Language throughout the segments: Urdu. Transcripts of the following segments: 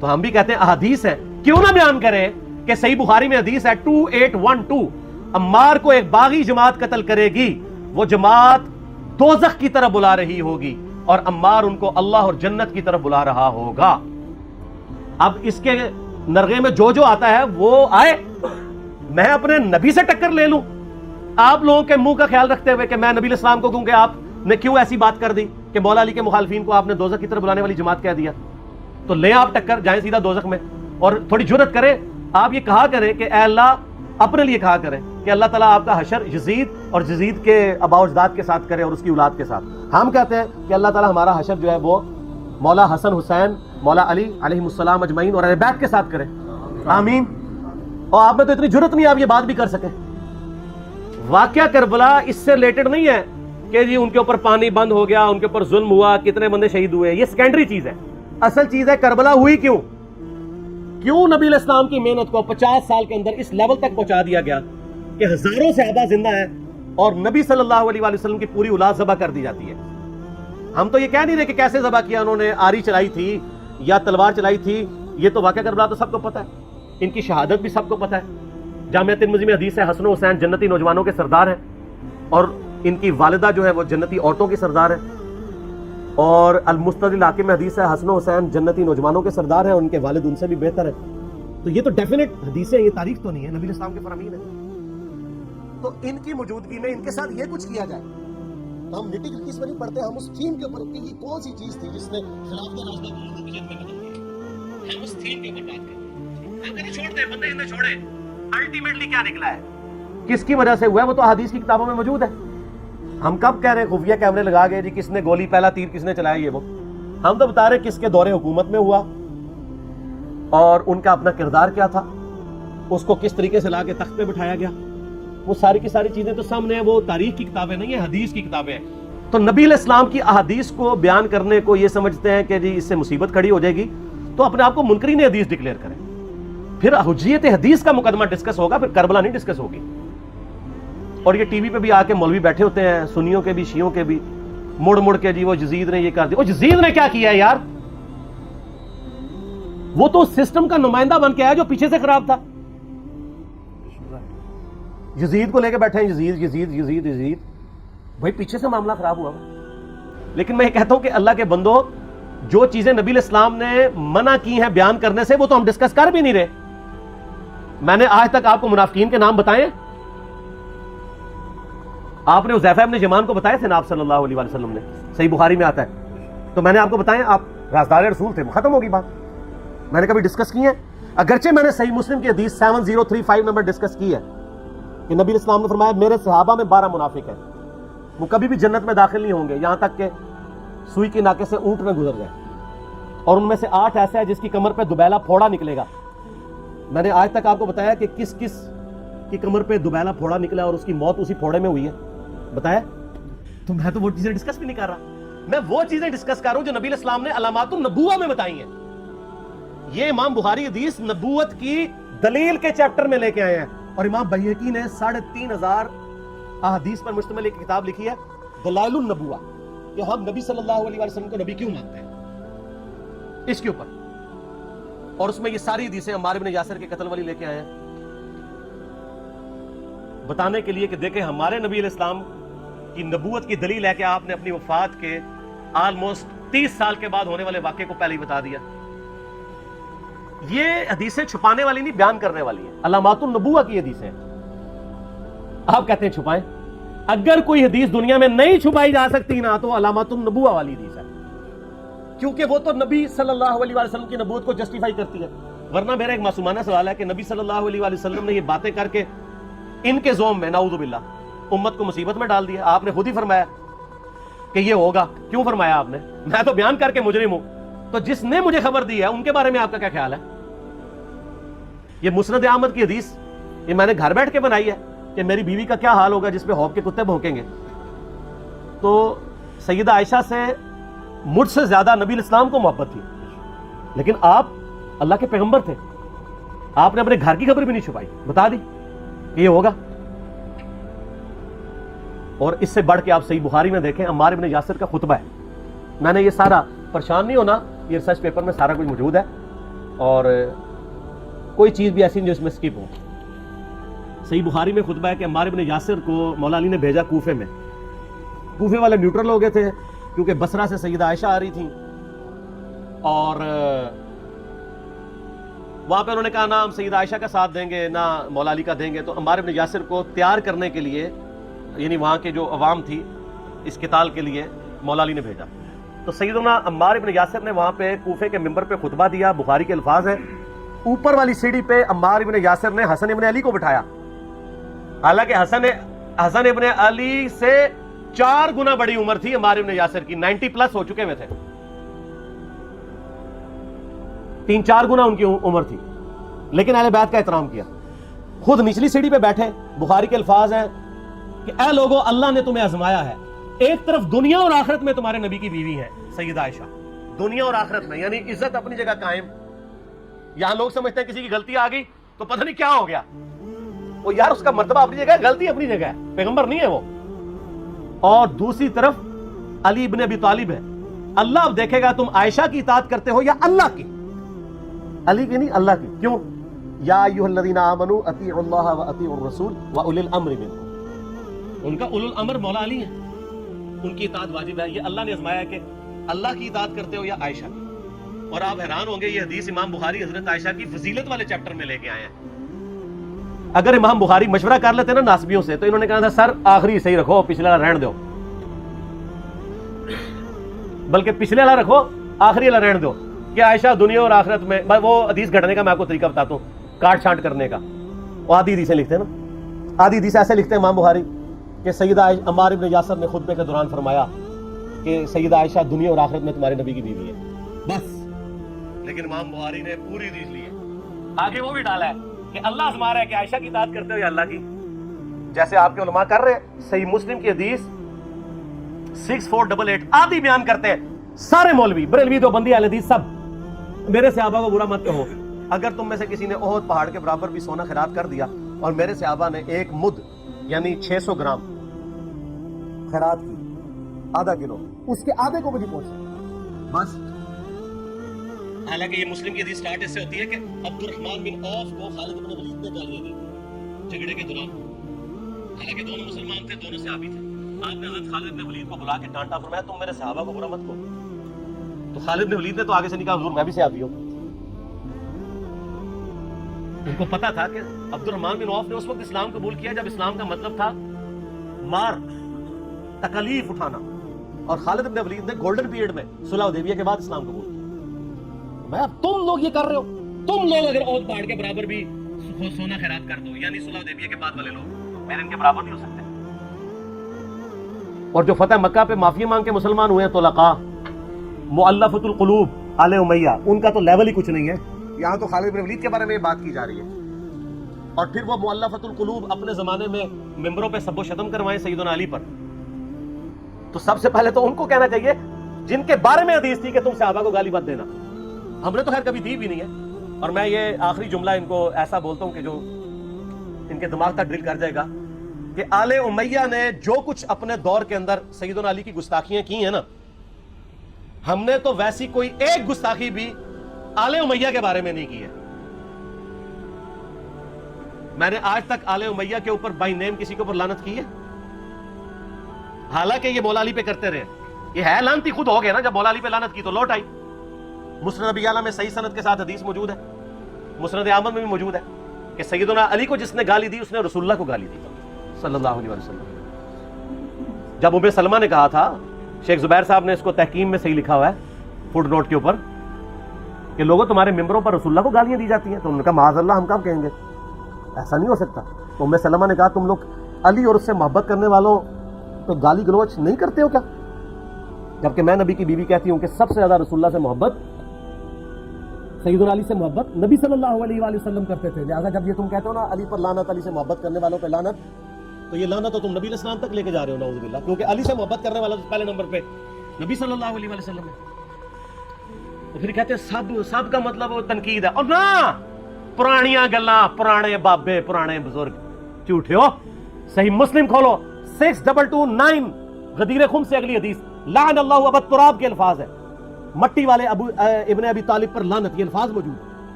تو ہم بھی کہتے ہیں احادیث ہے، کیوں نہ بیان کریں کہ صحیح بخاری میں حدیث ہے 2812 عمار کو ایک باغی جماعت قتل کرے گی، وہ جماعت دوزخ کی طرف بلا رہی ہوگی اور عمار ان کو اللہ اور جنت کی طرف بلا رہا ہوگا۔ اب اس کے نرغے میں جو آتا ہے وہ آئے، میں اپنے نبی سے ٹکر لے لوں آپ لوگوں کے منہ کا خیال رکھتے ہوئے کہ میں نبی علیہ السلام کو کہوں کہ آپ نے کیوں ایسی بات کر دی کہ مولا علی کے مخالفین کو آپ نے دوزخ کی طرف بلانے والی جماعت کہہ دیا، تو لیں آپ ٹکر، جائیں سیدھا دوزخ میں۔ اور تھوڑی جرت کریں، آپ یہ کہا کریں کہ اے اللہ، اپنے لیے کہا کریں کہ اللہ تعالیٰ آپ کا حشر یزید اور یزید کے آباء و اجداد کے ساتھ کرے اور اس کی اولاد کے ساتھ۔ ہم کہتے ہیں کہ اللہ تعالیٰ ہمارا حشر جو ہے وہ مولا حسن حسین، مولا علی علیہ السلام اجمعین اور اہل بیت کے ساتھ کرے، آمین۔ اور آپ میں تو اتنی جرت نہیں آپ یہ بات بھی کر سکیں۔ واقعہ کربلا اس سے ریلیٹڈ نہیں ہے کہ جی ان کے اوپر پانی بند ہو گیا، ان کے اوپر ظلم ہوا، کتنے بندے شہید ہوئے، یہ سیکنڈری چیز ہے۔ اصل چیز ہے کربلا ہوئی کیوں نبی علیہ السلام کی محنت کو 50 سال کے اندر اس لیول تک پہنچا دیا گیا کہ ہزاروں صحابہ زندہ ہیں اور نبی صلی اللہ علیہ وسلم کی پوری اولاد ذبح کر دی جاتی ہے۔ ہم تو یہ کہہ نہیں رہے کہ کیسے ذبح کیا انہوں نے، آری چلائی تھی یا تلوار چلائی تھی، یہ تو واقعہ کربلا تو سب کو پتہ ہے، ان کی شہادت بھی سب کو پتہ ہے۔ جامعہ ترمذی میں حدیث ہے حسن و حسین جنتی نوجوانوں کے سردار ہیں اور ان کی والدہ جو ہے وہ جنتی عورتوں کی سردار ہے، اور المستدل حاکم میں حدیث ہے حسن و حسین جنتی نوجوانوں کے سردار ہیں اور ان کے والد ان سے بھی بہتر ہیں۔ تو یہ تو ڈیفینیٹ حدیث ہے، یہ تاریخ تو نہیں ہے، نبی علیہ السلام کے فرامین ہے۔ تو ان کی موجودگی میں ان کے ساتھ یہ کچھ کیا جائے تو ہم نٹی گرٹی میں نہیں پڑھتے، ہم اس تھیم کے اوپر کہ یہ کون سی چیز تھی جس نے خلافت راشدہ کو ربوبیت میں بدل دیا، ہم اس تھیم کے اوپر بات کریں۔ ہم نہیں چھوڑتے، بندے نہ چھوڑے، الٹیمیٹلی کیا نکلا ہے، کس کی وجہ سے ہوا ہے، وہ تو حدیث کی کتابوں میں موجود ہے۔ ہم کب کہہ رہے ہیں خفیہ کیمرے لگا گئے جی کس نے گولی، پہلا تیر کس نے چلایا، یہ وہ ہم تو بتا رہے کس کے دور حکومت میں ہوا اور ان کا اپنا کردار کیا تھا، اس کو کس طریقے سے لا کے تخت پہ بٹھایا گیا، وہ ساری کی ساری چیزیں تو سامنے ہیں۔ وہ تاریخ کی کتابیں نہیں ہیں، حدیث کی کتابیں ہیں۔ تو نبی علیہ السلام کی احادیث کو بیان کرنے کو یہ سمجھتے ہیں کہ جی اس سے مصیبت کھڑی ہو جائے گی تو اپنے آپ کو منکرین حدیث ڈکلیئر کریں، پھر حجیت حدیث کا مقدمہ ڈسکس ہوگا، پھر کربلا نہیں ڈسکس ہوگی۔ اور یہ ٹی وی پہ بھی آ کے مولوی بیٹھے ہوتے ہیں، سنیوں کے بھی شیعوں کے بھی، مڑ مڑ کے جی وہ یزید نے یہ کر دیا۔ وہ یزید نے کیا کیا ہے یار، وہ تو سسٹم کا نمائندہ بن کے آیا جو پیچھے سے خراب تھا۔ یزید کو لے کے بیٹھے ہیں، یزید یزید یزید یزید، بھائی پیچھے سے معاملہ خراب ہوا۔ لیکن میں یہ کہتا ہوں کہ اللہ کے بندو، جو چیزیں نبی علیہ السلام نے منع کی ہیں بیان کرنے سے وہ تو ہم ڈسکس کر بھی نہیں رہے۔ میں نے آج تک آپ کو منافقین کے نام بتائے، آپ نے حذیفہ ابن یمان کو بتایا تھے نا آپ صلی اللہ علیہ وسلم نے، صحیح بخاری میں آتا ہے، تو میں نے آپ کو بتایا، آپ رازدار رسول تھے، ختم ہوگی بات۔ میں نے کبھی ڈسکس کی ہے، اگرچہ میں نے صحیح مسلم کی حدیث 7035 نمبر ڈسکس کی ہے کہ نبی علیہ السلام نے فرمایا میرے صحابہ میں 12 منافق ہیں، وہ کبھی بھی جنت میں داخل نہیں ہوں گے یہاں تک کہ سوئی کے ناکے سے اونٹ میں گزر جائے، اور ان میں سے 8 ایسا ہے جس کی کمر پہ دوبیلا پھوڑا نکلے گا۔ میں نے آج تک آپ کو بتایا کہ کس کس کی کمر پہ دوبیلا پھوڑا نکلا اور اس کی موت اسی پھوڑے میں ہوئی ہے، بتایا؟ تو میں تو وہ چیزیں ڈسکس بھی نہیں کر رہا، میں وہ چیزیں ڈسکس کر رہا ہوں جو نبی علیہ السلام نے علامات النبوہ میں بتائی ہیں۔ یہ امام بخاری حدیث نبوت کی دلیل کے چیپٹر میں لے کے آئے ہیں، اور امام بیہقی نے 3500 احادیث پر مشتمل ایک کتاب لکھی ہے دلائل النبوہ، کہ ہم نبی صلی اللہ علیہ وسلم کو نبی کیوں مانتے ہیں، اس کے اوپر، اور اس میں یہ ساری حدیثیں عمار بن یاسر کے قتل والی لے کے آئے ہیں، بتانے کے لیے کہ دیکھیں ہمارے نبی علیہ السلام کی نبوت کی دلیل ہے کہ آپ نے اپنی وفات کے آلموسٹ 30 سال کے بعد ہونے والے واقعے کو پہلے ہی بتا دیا۔ یہ حدیثیں چھپانے والی نہیں، بیان کرنے والی ہیں، علامات النبوہ کی حدیثیں۔ آپ کہتے ہیں چھپائیں، اگر کوئی حدیث دنیا میں نہیں چھپائی جا سکتی نا تو علامات النبوہ والی حدیث ہے، کیونکہ وہ تو نبی صلی اللہ علیہ وسلم کی نبوت کو جسٹیفائی کرتی ہے۔ ورنہ میرا ایک معصومانہ سوال ہے کہ نبی صلی اللہ علیہ وسلم نے یہ باتیں کر کے ان کے زوم میں نعوذ باللہ امت کو مصیبت میں ڈال دیا۔ آپ نے خود ہی فرمایا کہ یہ ہوگا، کیوں فرمایا آپ نے؟ میں تو بیان کر کے مجرم ہوں، تو جس نے مجھے خبر دی ہے ان کے بارے میں آپ کا کیا خیال ہے؟ یہ مسند احمد کی حدیث یہ میں نے گھر بیٹھ کے بنائی ہے کہ میری بیوی کا کیا حال ہوگا جس پہ خوف کے کتے بھونکیں گے۔ تو سیدہ عائشہ سے مجھ سے زیادہ نبی علیہ السلام کو محبت تھی، لیکن آپ اللہ کے پیغمبر تھے، آپ نے اپنے گھر کی خبر بھی نہیں چھپائی، بتا دی کہ یہ ہوگا۔ اور اس سے بڑھ کے آپ صحیح بخاری میں دیکھیں عمار بن یاسر کا خطبہ ہے، میں نے یہ سارا، پریشان نہیں ہونا، یہ ریسرچ پیپر میں سارا کچھ موجود ہے، اور کوئی چیز بھی ایسی نہیں جو اس میں اسکپ ہو. صحیح بخاری میں خطبہ ہے کہ عمار ابن یاسر کو مولا علی نے بھیجا کوفے میں. کوفے والے نیوٹرل ہو گئے تھے کیونکہ بصرہ سے سیدہ عائشہ آ رہی تھیں, اور وہاں پہ انہوں نے کہا نہ ہم سیدہ عائشہ کا ساتھ دیں گے نہ مولا علی کا دیں گے. تو عمار ابن یاسر کو تیار کرنے کے لیے, یعنی وہاں کے جو عوام تھی اس قتال کے لیے, مولا علی نے بھیجا. تو سیدنا عمار ابن یاسر نے وہاں پہ کوفے کے ممبر پہ خطبہ دیا. بخاری کے الفاظ ہیں, اوپر والی سیڑھی پہ عمار ابن یاسر نے حسن ابن علی کو بٹھایا, حالانکہ حسن ابن علی سے 4 گنا بڑی عمر تھی عمار ابن یاسر کی, 90 پلس ہو چکے ہوئے تھے, 3-4 گنا ان کی عمر تھی, لیکن اہل بیت کا احترام کیا. خود نچلی سیڑھی پہ بیٹھے. بخاری کے الفاظ ہیں کہ اے لوگو اللہ نے تمہیں آزمایا ہے, ایک طرف دنیا اور آخرت میں تمہارے نبی کی بیوی ہے سیدہ عائشہ, دنیا اور آخرت میں, یعنی عزت اپنی جگہ قائم. یہاں لوگ سمجھتے ہیں کسی کی غلطی آ گئی تو پتہ نہیں کیا ہو گیا, وہ یار اس کا مرتبہ اپنی جگہ ہے, غلطی اپنی جگہ ہے, پیغمبر نہیں ہے وہ. اور دوسری طرف علی ابن ابی طالب ہے. اللہ اب دیکھے گا تم عائشہ کی اطاعت کرتے ہو یا اللہ کی, علی کی نہیں اللہ کی. کیوں؟ یا ایھا الذین آمنوا اطیعوا اللہ واطیعوا الرسول واولی الامر منکم. ان کا اولو الامر مولا علی ہے, ان کی اطاعت واجب ہے. یہ اللہ نے آزمایا کہ اللہ کی اطاعت کرتے ہو یا عائشہ کی. اور آپ حیران ہوں گے, یہ حدیث امام بخاری حضرت عائشہ کی فضیلت والے چیپٹر میں لے کے آئے ہیں. اگر امام بخاری مشورہ کر لیتے نا ناسبیوں سے, تو انہوں نے کہا تھا سر آخری صحیح رکھو, پچھلے والا رہن دو, بلکہ پچھلے والا رکھو آخری والا رہن دو, کہ عائشہ دنیا اور آخرت میں. وہ حدیث گھڑنے کا میں آپ کو طریقہ بتاتا ہوں, کاٹ چھانٹ کرنے کا. وہ آدھی حدیثیں لکھتے ہیں نا, آدھی حدیث ایسے لکھتے ہیں امام بخاری کہ سیدہ عمار ابن یاسر نے خطبے کے دوران فرمایا کہ سیدہ عائشہ دنیا اور آخرت میں تمہارے نبی کی بیوی ہے, بس. لیکن امام بخاری نے پوری حدیث لی ہے, آگے وہ بھی ڈالا ہے کہ اللہ آزما رہا ہے کہ عائشہ کی اطاعت کرتے ہو یا اللہ کی, جیسے آپ کے علماء کر رہے ہیں. صحیح مسلم کی حدیث 6488 آدھی بیان کرتے ہیں سارے مولوی, بریلوی, دیوبندی, اہل حدیث سب, میرے صحابہ کو برا مت کہو. اگر تم میں سے کسی نے احد پہاڑ کے برابر بھی سونا خیرات کر دیا اور میرے صحابہ نے 1 مد یعنی 600 گرام خیرات کی, آدھا کلو, اس کے آدھے کو بھی نہیں پہنچا, بس. حالانکہ یہ مسلم کی حدیث سٹارٹ اس سے ہوتی ہے کہ عبد الرحمن بن عوف کو خالد بن ولید نے گالیاں دی جھگڑے کے دوران, حالانکہ دونوں مسلمان تھے, دونوں صحابی تھے. آپ نے حضرت خالد بن ولید کو بلا کے ڈانٹا, فرمایا تم میرے صحابہ کو برا مت کہو. تو خالد بن ولید نے تو آگے سے نہیں کہا حضور میں بھی صحابی ہوں. ان کو پتا تھا کہ عبد الرحمن بن عوف نے اس وقت اسلام قبول کیا جب اسلام کا مطلب تھا مار, تکلیف اٹھانا, اور خالد بن ولید نے گولڈن پیریڈ میں صلح حدیبیہ کے بعد اسلام قبول کیا. میں اب تم لوگ یہ کر رہے ہو, تم لوگ اگر احد پہاڑ کے برابر بھی سونا خیرات کر دو, یعنی صلح حدیبیہ کے بعد والے لوگ, میرے ان کے برابر نہیں ہو سکتے. اور جو فتح مکہ پہ معافی مانگ کے مسلمان ہوئے ہیں طلقاء, مؤلفۃ القلوب, آل امیہ, ان کا تو لیول ہی کچھ نہیں ہے. یہاں تو خالد بن ولید کے بارے میں بات کی جا رہی ہے. اور پھر وہ مؤلفۃ القلوب اپنے زمانے میں ممبروں پہ سب و شتم کروائیں سیدنا علی پر, تو سب سے پہلے تو ان کو کہنا چاہیے جن کے بارے میں حدیث تھی کہ تم صحابہ کو گالی مت دینا. ہم نے تو خیر کبھی دی بھی نہیں ہے. اور میں یہ آخری جملہ ان کو ایسا بولتا ہوں کہ جو ان کے دماغ تک ڈرل کر جائے گا, کہ آل امیہ نے جو کچھ اپنے دور کے اندر سیدنا علی کی گستاخیاں کی ہیں نا, ہم نے تو ویسی کوئی ایک گستاخی بھی آل امیہ کے بارے میں نہیں کی ہے. میں نے آج تک آل امیہ کے اوپر بائی نیم کسی کے اوپر لعنت کی ہے, حالانکہ یہ مولا علی پہ کرتے رہے. یہ ہے لعنتی خود ہو گیا نا, جب مولا علی پہ لعنت کی تو لوٹ آئی. مسند ابی اعلیٰ میں صحیح سند کے ساتھ حدیث موجود ہے, مسند احمد میں بھی موجود ہے, کہ سیدنا علی کو جس نے گالی دی اس نے رسول اللہ کو گالی دی صلی اللہ علیہ وسلم. جب ام سلمہ نے کہا تھا, شیخ زبیر صاحب نے اس کو تحکیم میں صحیح لکھا ہوا ہے فوٹ نوٹ کے اوپر, کہ لوگوں تمہارے ممبروں پر رسول اللہ کو گالیاں دی جاتی ہیں, تو انہوں نے کہا معاذ اللہ, ہم کب کہیں گے, ایسا نہیں ہو سکتا. تو ام سلمہ نے کہا تم لوگ علی اور اس سے محبت کرنے والوں تو گالی گلوچ نہیں کرتے ہو کیا؟ جبکہ میں نبی کی بیوی کہتی ہوں کہ سب سے زیادہ رسول اللہ سے محبت, سیدنا علی سے محبت نبی صلی اللہ علیہ وآلہ وسلم کرتے تھے. لہٰذا جب یہ تم کہتے ہو نا علی پر لعنت, علی سے محبت کرنے والوں پہ لعنت, تو یہ لعنت تو تم نبی علیہ السلام تک لے کے جا رہے ہو نعوذ باللہ, کیونکہ علی سے محبت کرنے والا پہلے نمبر پہ نبی صلی اللہ علیہ وآلہ وسلم ہے. تو پھر کہتے ہیں سب کا مطلب وہ تنقید ہے. اور نہ پرانیاں گلاں, پرانے بابے, پرانے بزرگ, جھوٹے ہو. صحیح مسلم کھولو 6229 غدیر خم سے اگلی حدیث, لعن اللہ ابا التراب کے الفاظ ہے, مٹی والے ابن ابی طالب پر لعنت, یہ الفاظ موجود ہے.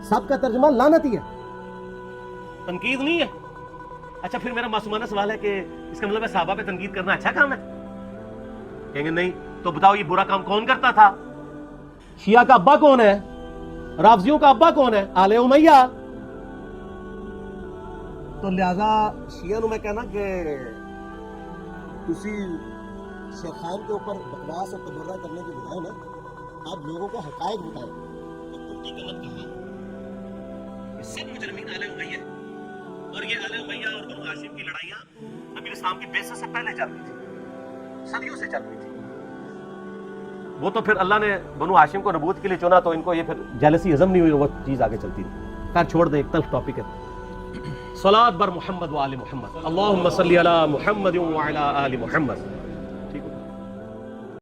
سب کا ترجمہ لعنت ہی ہے. تنقید نہیں ہے. اچھا پھر میرا معصومانہ سوال ہے کہ اس کا مطلب ہے صحابہ پہ تنقید کرنا اچھا کام ہے؟ کہیں گے نہیں. تو بتاؤ یہ برا کام کون کرتا تھا؟ شیعہ کا ابا کون ہے؟ رافضیوں کا ابا کون ہے؟ آل امیہ. تو لہذا شیعہ نو میں کہنا کہ تسی شیخان کے اوپر بکواس اور تبرہ کرنے کی بجائے نا آپ لوگوں کو حقائق بتائیں کہ ترکی کا مت کہا. یہ سب مجرمین آل امیہ ہیں. اور یہ آل امیہ اور بنو ہاشم کی لڑائیاں نبی اسلام کی بعثت سے پہلے چل رہی تھی, صدیوں سے چل رہی تھی. وہ تو پھر اللہ نے بنو ہاشم کو نبوت کے لیے چنا تو ان کو یہ پھر جیلسی ہضم نہیں ہوئی, وہ چیز آگے چلتی تھی. خیر چھوڑ دیں, ایک تلخ ٹاپک ہے. صلاۃ بر محمد و آل محمد. اللہم صلی علی محمد و علی آل محمد.